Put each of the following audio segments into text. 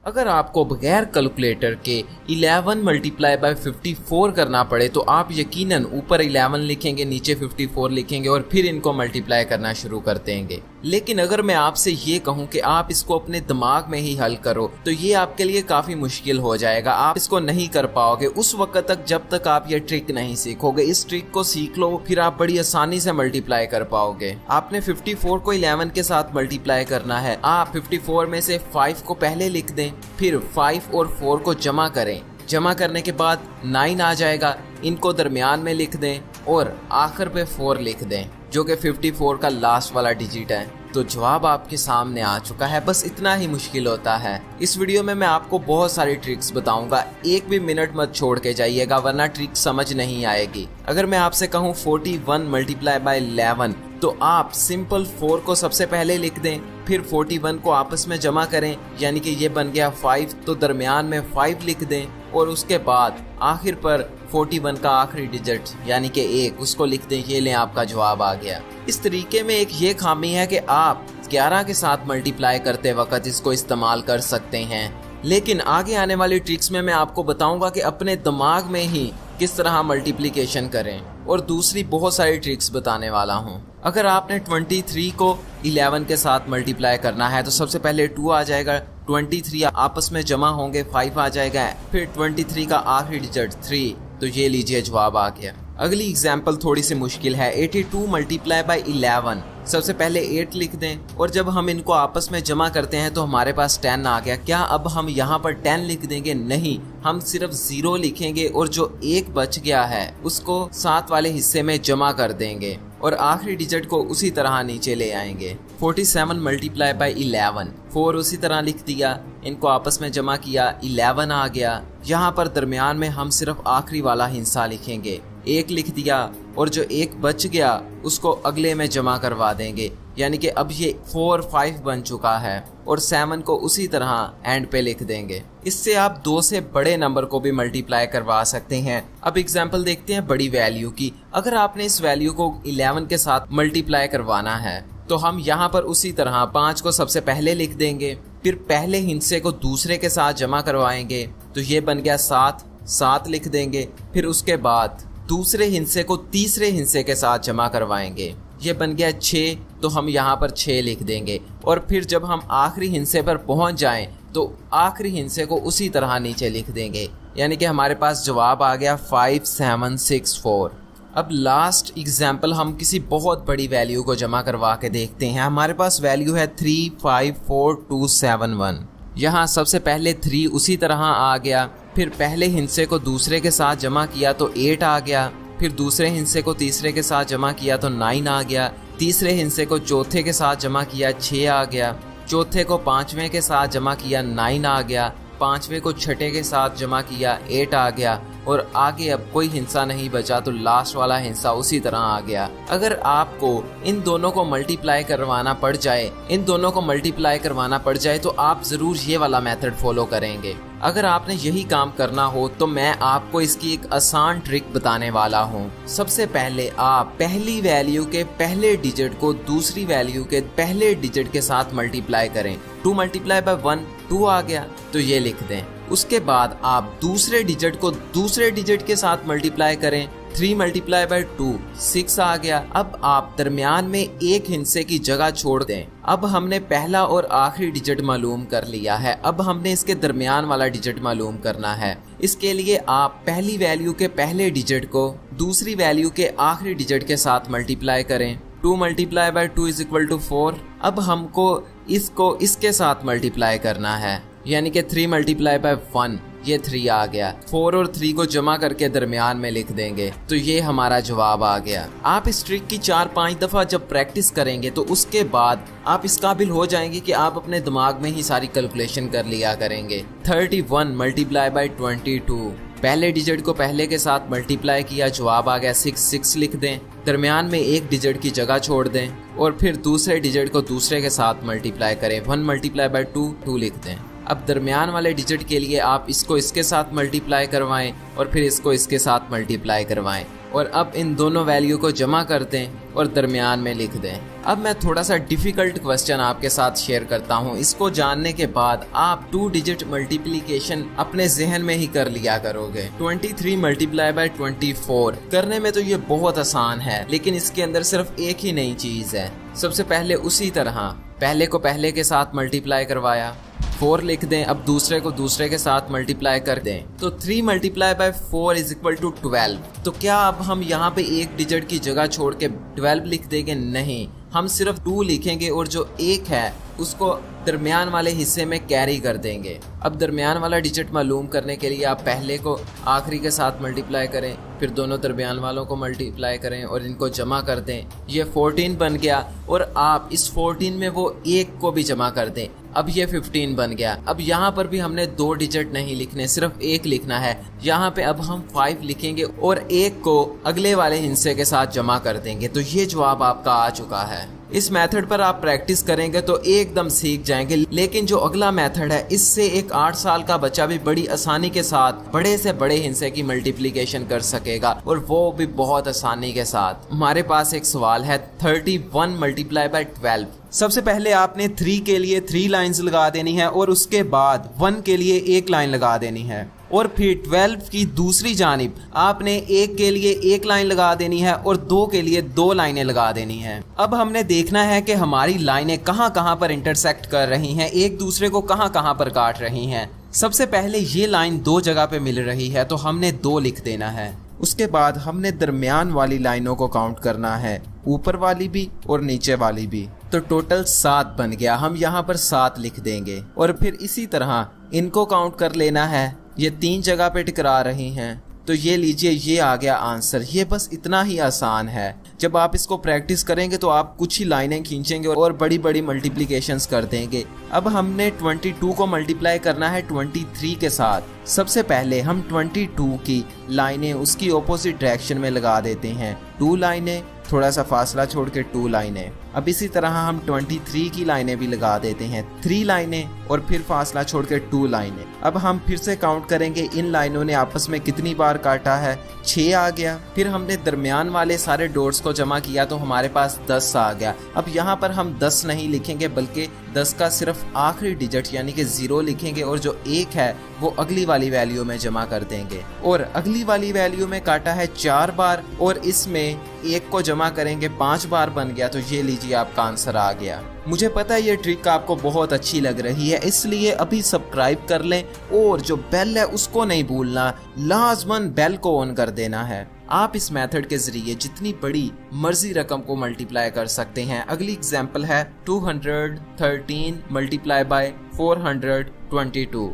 अगर आपको बगैर कैलकुलेटर के 11 मल्टीप्लाई बाय 54 करना पड़े तो आप यकीनन ऊपर 11 लिखेंगे, नीचे 54 लिखेंगे और फिर इनको मल्टीप्लाई करना शुरू कर देंगे। लेकिन अगर मैं आपसे ये कहूं कि आप इसको अपने दिमाग में ही हल करो तो ये आपके लिए काफी मुश्किल हो जाएगा। आप इसको नहीं कर पाओगे उस वक्त तक जब तक आप ये ट्रिक नहीं सीखोगे। इस ट्रिक को सीख लो, फिर आप बड़ी आसानी से मल्टीप्लाई कर पाओगे। आपने 54 को 11 के साथ मल्टीप्लाई करना है। आप 54 में से 5 को पहले लिख दें, फिर 5 और 4 को जमा करें। जमा करने के बाद 9 आ जाएगा, इनको दरमियान में लिख दें और आखिर पे 4 लिख दें जो कि 54 का लास्ट वाला डिजिट है। तो जवाब आपके सामने आ चुका है। बस इतना ही मुश्किल होता है। इस वीडियो में मैं आपको बहुत सारी ट्रिक्स बताऊंगा, एक भी मिनट मत छोड़ के जाइएगा वरना ट्रिक समझ नहीं आएगी। अगर मैं आपसे कहूँ 41 मल्टीप्लाई बाय 11 तो आप सिंपल 4 को सबसे पहले लिख दें, फिर 41 को आपस में जमा करें, यानी कि ये बन गया 5, तो दरमियान में 5 लिख दें और उसके बाद आखिर पर 41 का आखिरी डिजिट यानी कि 1 उसको लिख दें। ये लें, आपका जवाब आ गया। इस तरीके में एक ये खामी है कि आप 11 के साथ मल्टीप्लाई करते वक्त इसको इस्तेमाल कर सकते हैं, लेकिन आगे आने वाली ट्रिक्स में मैं आपको बताऊंगा कि अपने दिमाग में ही किस तरह मल्टीप्लिकेशन करें और दूसरी बहुत सारी ट्रिक्स बताने वाला हूं। अगर आपने 23 को 11 के साथ मल्टीप्लाई करना है तो सबसे पहले 2 आ जाएगा, 23 आपस में जमा होंगे, 5 आ जाएगा, फिर 23 का आखिरी डिजिट 3, तो ये लीजिए जवाब आ गया। अगली एग्जाम्पल थोड़ी सी मुश्किल है। 82 मल्टीप्लाई बाय 11, सबसे पहले 8 लिख दें और जब हम इनको आपस में जमा करते हैं तो हमारे पास 10 आ गया। क्या अब हम यहाँ पर 10 लिख देंगे? नहीं, हम सिर्फ 0 लिखेंगे और जो 1 बच गया है उसको 7 वाले हिस्से में जमा कर देंगे और आखिरी डिजिट को उसी तरह नीचे ले आएंगे। 47 मल्टीप्लाई बाय 11, 4 उसी तरह लिख दिया, इनको आपस में जमा किया, 11 आ गया। यहाँ पर दरमियान में हम सिर्फ आखिरी वाला हिस्सा लिखेंगे, 1 लिख दिया और जो 1 बच गया उसको अगले में जमा करवा देंगे, यानी कि अब ये 4 5 बन चुका है और 7 को उसी तरह एंड पे लिख देंगे। इससे आप 2 से बड़े नंबर को भी मल्टीप्लाई करवा सकते हैं। अब एग्जाम्पल देखते हैं बड़ी वैल्यू की। अगर आपने इस वैल्यू को 11 के साथ मल्टीप्लाई करवाना है तो हम यहाँ पर उसी तरह 5 को सबसे पहले लिख देंगे, फिर पहले हिस्से को दूसरे के साथ जमा करवाएंगे, तो ये बन गया 7 लिख देंगे, फिर उसके बाद दूसरे हिस्से को तीसरे हिस्से के साथ जमा करवाएंगे, ये बन गया 6, तो हम यहाँ पर 6 लिख देंगे और फिर जब हम आखिरी हिस्से पर पहुँच जाएं तो आखिरी हिस्से को उसी तरह नीचे लिख देंगे, यानी कि हमारे पास जवाब आ गया 5764। अब लास्ट एग्जाम्पल हम किसी बहुत बड़ी वैल्यू को जमा करवा के देखते हैं। हमारे पास वैल्यू है 354271। यहाँ सबसे पहले 3 उसी तरह आ गया, फिर पहले हिस्से को दूसरे के साथ जमा किया तो 8 आ गया, फिर दूसरे हिस्से को तीसरे के साथ जमा किया तो 9 आ गया, तीसरे हिस्से को चौथे के साथ जमा किया 6 आ गया, चौथे को पांचवें के साथ जमा किया 9 आ गया, पांचवें को छठे के साथ जमा किया 8 आ गया और आगे अब कोई हिस्सा नहीं बचा तो लास्ट वाला हिस्सा उसी तरह आ गया। अगर आपको इन दोनों को मल्टीप्लाई करवाना पड़ जाए तो आप जरूर ये वाला मेथड फॉलो करेंगे। अगर आपने यही काम करना हो तो मैं आपको इसकी एक आसान ट्रिक बताने वाला हूँ। सबसे पहले आप पहली वैल्यू के पहले डिजिट को दूसरी वैल्यू के पहले डिजिट के साथ मल्टीप्लाई करें। 2 मल्टीप्लाई बाय 1 2 आ गया, तो ये लिख दें। उसके बाद आप दूसरे डिजिट को दूसरे डिजिट के साथ मल्टीप्लाई करें। 3 मल्टीप्लाई बाय 2 6 आ गया। अब आप दरमियान में एक हिस्से की जगह छोड़ दें। अब हमने पहला और आखिरी डिजिट मालूम कर लिया है, अब हमने इसके दरमियान वाला डिजिट मालूम करना है। इसके लिए आप पहली वैल्यू के पहले डिजिट को दूसरी वैल्यू के आखिरी डिजिट के साथ मल्टीप्लाई करें। 2 multiply by 2 is equal to 4। अब हमको इसको इसके साथ मल्टीप्लाई करना है, यानी कि 3 मल्टीप्लाई बाय 1, ये 3 आ गया। 4 और 3 को जमा करके दरमियान में लिख देंगे, तो ये हमारा जवाब आ गया। आप इस ट्रिक की 4-5 दफ़ा जब प्रैक्टिस करेंगे तो उसके बाद आप इस काबिल हो जाएंगे कि आप अपने दिमाग में ही सारी कैलकुलेशन कर लिया करेंगे। 31 मल्टीप्लाई बाय 22, पहले डिजिट को पहले के साथ मल्टीप्लाई किया, जवाब आ गया 6 लिख दें, दरमियान में एक डिजिट की जगह छोड़ दें और फिर दूसरे डिजिट को दूसरे के साथ मल्टीप्लाई करें। 1 मल्टीप्लाई बाय 2 2 लिख दें। अब दरमियान वाले डिजिट के लिए आप इसको इसके साथ मल्टीप्लाई करवाएं और फिर इसको इसके साथ मल्टीप्लाई करवाएं और अब इन दोनों वैल्यू को जमा कर दें और दरमियान में लिख दें। अब मैं थोड़ा सा डिफ़िकल्ट क्वेश्चन आपके साथ शेयर करता हूँ। इसको जानने के बाद आप 2 डिजिट मल्टीप्लिकेशन अपने जहन में ही कर लिया करोगे। 23 मल्टीप्लाई बाय 24 करने में तो ये बहुत आसान है, लेकिन इसके अंदर सिर्फ एक ही नई चीज़ है। सबसे पहले उसी तरह पहले को पहले के साथ मल्टीप्लाई करवाया, 4 लिख दें। अब दूसरे को दूसरे के साथ मल्टीप्लाई कर दें तो 3 multiply by 4 is equal to 12। तो क्या अब हम यहाँ पे एक डिजिट की जगह छोड़ के 12 लिख देंगे? नहीं, हम सिर्फ 2 लिखेंगे और जो 1 है उसको दरमियान वाले हिस्से में कैरी कर देंगे। अब दरमियान वाला डिजिट मालूम करने के लिए आप पहले को आखिरी के साथ मल्टीप्लाई करें, फिर दोनों दरमियान वालों को मल्टीप्लाई करें और इनको जमा कर दें। ये 14 बन गया और आप इस 14 में वो 1 को भी जमा कर दें। अब ये 15 बन गया। अब यहाँ पर भी हमने 2 डिजिट नहीं लिखने, सिर्फ 1 लिखना है। यहाँ पे अब हम 5 लिखेंगे और 1 को अगले वाले हिस्से के साथ जमा कर देंगे। तो ये जवाब आपका आ चुका है। इस मेथड पर आप प्रैक्टिस करेंगे तो एकदम सीख जाएंगे। लेकिन जो अगला मेथड है, इससे एक 8 साल का बच्चा भी बड़ी आसानी के साथ बड़े से बड़े हिस्से की मल्टीप्लिकेशन कर सकेगा और वो भी बहुत आसानी के साथ। हमारे पास एक सवाल है 31 मल्टीप्लाई बाय 12। सबसे पहले आपने 3 के लिए 3 लाइंस लगा देनी है और उसके बाद 1 के लिए 1 लाइन लगा देनी है और फिर 12 की दूसरी जानिब आपने 1 के लिए 1 लाइन लगा देनी है और 2 के लिए 2 लाइनें लगा देनी है। अब हमने देखना है कि हमारी लाइनें कहाँ कहाँ पर इंटरसेक्ट कर रही हैं, एक दूसरे को कहाँ कहाँ पर काट रही हैं। सबसे पहले ये लाइन 2 जगह पे मिल रही है तो हमने 2 लिख देना है। उसके बाद हमने दरमियान वाली लाइनों को काउंट करना है, ऊपर वाली भी और नीचे वाली भी। तो टोटल 7 बन गया, हम यहाँ पर 7 लिख देंगे और फिर इसी तरह इनको काउंट कर लेना है। ये 3 जगह पे टकरा रही हैं तो ये लीजिए, ये आ गया आंसर। ये बस इतना ही आसान है। जब आप इसको प्रैक्टिस करेंगे तो आप कुछ ही लाइनें खींचेंगे और बड़ी बड़ी मल्टीप्लिकेशंस कर देंगे। अब हमने 22 को मल्टीप्लाई करना है 23 के साथ। सबसे पहले हम 22 की लाइनें उसकी ऑपोजिट डायरेक्शन में लगा देते हैं। 2 लाइनें, थोड़ा सा फासला छोड़ के 2 लाइनें। अब इसी तरह हम 23 की लाइनें भी लगा देते हैं, 3 लाइनें और फिर फासला छोड़ के 2 लाइनें। अब हम फिर से काउंट करेंगे इन लाइनों ने आपस में कितनी बार काटा है, 6 आ गया। फिर हमने दरमियान वाले सारे डॉट्स को जमा किया तो हमारे पास 10 आ गया। अब यहाँ पर हम 10 नहीं लिखेंगे बल्कि 10 का सिर्फ आखिरी डिजिट यानी कि 0 लिखेंगे और जो 1 है वो अगली वाली वैल्यू में जमा कर देंगे। और अगली वाली वैल्यू में काटा है 4 बार और इसमें 1 को जमा करेंगे 5 बार बन गया। तो ये लीजिए आपका आंसर आ गया। मुझे पता है ये ट्रिक आपको बहुत अच्छी लग रही है, इसलिए अभी सब्सक्राइब कर लें और जो बेल है उसको नहीं भूलना, लाजमन बेल को ऑन कर देना है। आप इस मेथड के जरिए जितनी बड़ी मर्जी रकम को मल्टीप्लाई कर सकते हैं। अगली एग्जांपल है 213 मल्टीप्लाई बाय 422।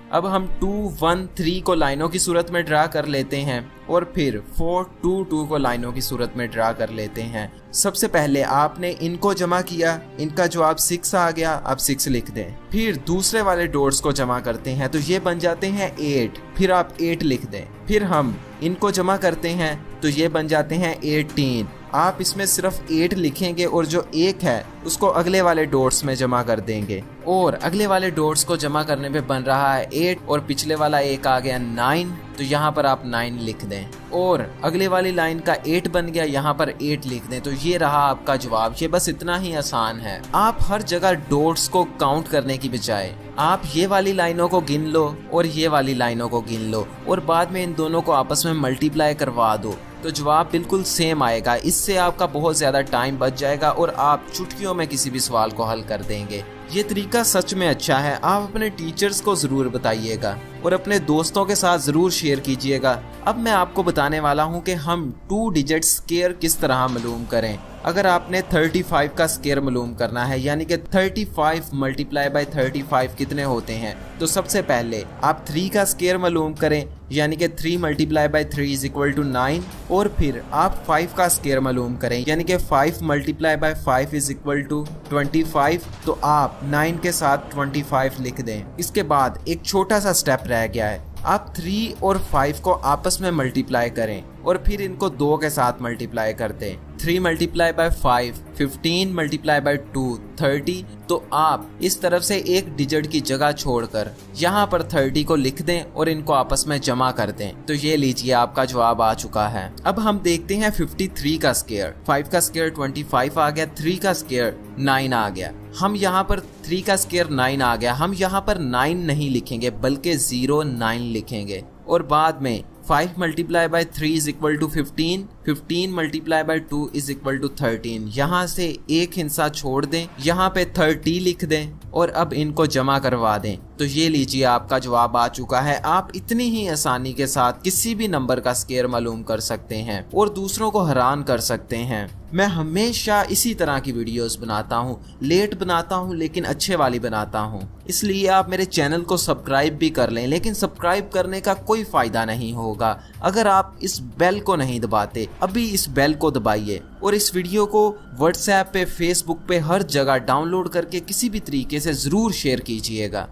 अब हम 213 को लाइनों की सूरत में ड्रा कर लेते हैं और फिर 422 को लाइनों की सूरत में ड्रा कर लेते हैं। सबसे पहले आपने इनको जमा किया, इनका जवाब 6 आ गया, आप 6 लिख दें। फिर दूसरे वाले डॉट्स को जमा करते हैं तो ये बन जाते हैं 8, फिर आप 8 लिख दें। फिर हम इनको जमा करते हैं तो ये बन जाते हैं 18, आप इसमें सिर्फ 8 लिखेंगे और जो 1 है उसको अगले वाले डॉट्स में जमा कर देंगे और अगले वाले डॉट्स को जमा करने पे बन रहा है 8 और पिछले वाला 1 आ गया 9, तो यहाँ पर आप 9 लिख दें और अगले वाली लाइन का 8 बन गया, यहाँ पर 8 लिख दें। तो ये रहा आपका जवाब। ये बस इतना ही आसान है। आप हर जगह डॉट्स को काउंट करने की बजाय आप ये वाली लाइनों को गिन लो और ये वाली लाइनों को गिन लो और बाद में इन दोनों को आपस में मल्टीप्लाई करवा दो तो जवाब बिल्कुल सेम आएगा। इससे आपका बहुत ज़्यादा टाइम बच जाएगा और आप चुटकियों में किसी भी सवाल को हल कर देंगे। ये तरीका सच में अच्छा है। आप अपने टीचर्स को ज़रूर बताइएगा और अपने दोस्तों के साथ ज़रूर शेयर कीजिएगा। अब मैं आपको बताने वाला हूँ कि हम 2 डिजिट स्क्वायर किस तरह मालूम करें। अगर आपने 35 का स्क्वायर मालूम करना है यानी कि 35 मल्टीप्लाई बाय 35 कितने होते हैं, तो सबसे पहले आप 3 का स्क्वायर मालूम करें यानी कि 3 multiply by 3 is equal to 9 और फिर आप 5 का स्क्वायर मालूम करें यानी कि 5 multiply by 5 is equal to 25, तो आप 9 के साथ 25 लिख दें। इसके बाद एक छोटा सा स्टेप रह गया है, आप 3 और 5 को आपस में मल्टीप्लाई करें और फिर इनको 2 के साथ मल्टीप्लाई कर दें। 3 मल्टीप्लाई बाय 5, 15 मल्टीप्लाई बाय 2, 30। तो आप इस तरफ से एक डिजिट की जगह छोड़कर यहाँ पर 30 को लिख दें और इनको आपस में जमा कर दें। तो ये लीजिए आपका जवाब आ चुका है। अब हम देखते हैं 53 का स्क्वायर। 5 का स्क्वायर 25 आ गया, 3 का स्क्वायर 9 आ गया। हम यहाँ पर 3 का स्क्वायर 9 आ गया, हम यहाँ पर 9 नहीं लिखेंगे बल्कि 09 लिखेंगे। और बाद में 5 multiply by 3 is equal to 15, 15 multiply by 2 is equal to 13। यहाँ से एक हिस्सा छोड़ दें, यहाँ पे 30 लिख दें और अब इनको जमा करवा दें। तो ये लीजिए आपका जवाब आ चुका है। आप इतनी ही आसानी के साथ किसी भी नंबर का स्क्वायर मालूम कर सकते हैं और दूसरों को हैरान कर सकते हैं। मैं हमेशा इसी तरह की वीडियोस बनाता हूँ, लेट बनाता हूँ लेकिन अच्छे वाली बनाता हूँ। इसलिए आप मेरे चैनल को सब्सक्राइब भी कर लें, लेकिन सब्सक्राइब करने का कोई फायदा नहीं होगा अगर आप इस बेल को नहीं दबाते। अभी इस बेल को दबाइए और इस वीडियो को व्हाट्सएप पे, फेसबुक पे, हर जगह डाउनलोड करके किसी भी तरीके से जरूर शेयर कीजिएगा।